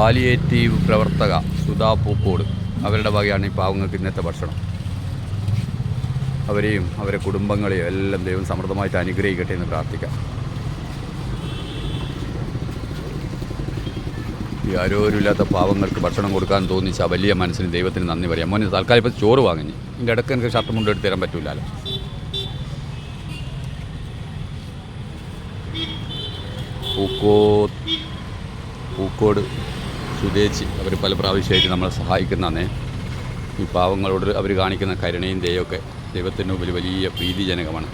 Palliative പ്രവർത്തക സുധാ പൂക്കോട് അവരുടെ വകയാണ് ഈ പാവങ്ങൾക്ക് ഇന്നത്തെ ഭക്ഷണം. അവരെയും അവരെ കുടുംബങ്ങളെയും എല്ലാം ദൈവം സമൃദ്ധമായിട്ട് അനുഗ്രഹിക്കട്ടെ എന്ന് പ്രാർത്ഥിക്കാം. ഈ ആരോരുമില്ലാത്ത പാവങ്ങൾക്ക് ഭക്ഷണം കൊടുക്കാൻ തോന്നിച്ച വലിയ മനസ്സിന് ദൈവത്തിന് നന്ദി പറയാം. മോനെ തൽക്കാലം ഇപ്പോൾ ചോറ് വാങ്ങി, ഇതിൻ്റെ ഇടയ്ക്ക് എനിക്ക് ഷർട്ട് മുണ്ട് എടുത്ത് തരാൻ പറ്റില്ലല്ലോ. പൂക്കോട് സുതേച്ചി അവർ പല പ്രാവശ്യമായിട്ട് നമ്മളെ സഹായിക്കുന്നതാണ്. ഈ പാവങ്ങളോട് അവർ കാണിക്കുന്ന കരുണയും ദയൊക്കെ ദൈവത്തിൻ്റെ മുമ്പിൽ വലിയ പ്രീതിജനകമാണ്.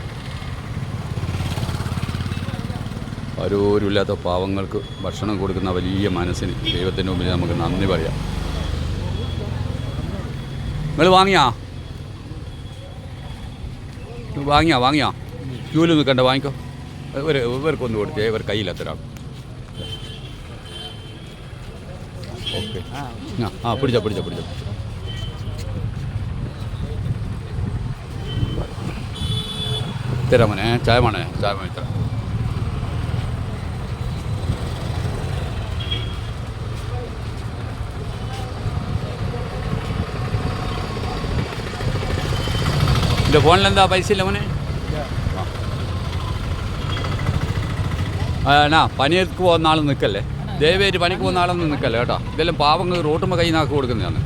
ആരോരുമില്ലാത്ത പാവങ്ങൾക്ക് ഭക്ഷണം കൊടുക്കുന്ന വലിയ മനസ്സിന് ദൈവത്തിൻ്റെ മുമ്പിൽ നമുക്ക് നന്ദി പറയാം. നിങ്ങൾ വാങ്ങിയാ ക്യൂവിൽ നിൽക്കണ്ട, വാങ്ങിക്കോ. ഇവർക്കൊന്ന് കൊടുത്തേ, ഇവർ കയ്യിലെത്തരാം. ഓക്കെ, പിടിച്ചോ. തരാം മോനെ, ചായ മോനെ തരാം. എൻ്റെ ഫോണിലെന്താ പൈസ ഇല്ല മോനെ? പണിക്ക് പോകുന്ന ആൾ നിൽക്കല്ലേ, ദയവേറ്റ് പണിക്ക് പോകുന്ന ആളൊന്നും നിൽക്കല്ലേ കേട്ടോ. ഇതെല്ലാം പാവങ്ങൾ റോട്ടുമ്പോൾ കൈ നാക്ക് കൊടുക്കുന്നതാണ്.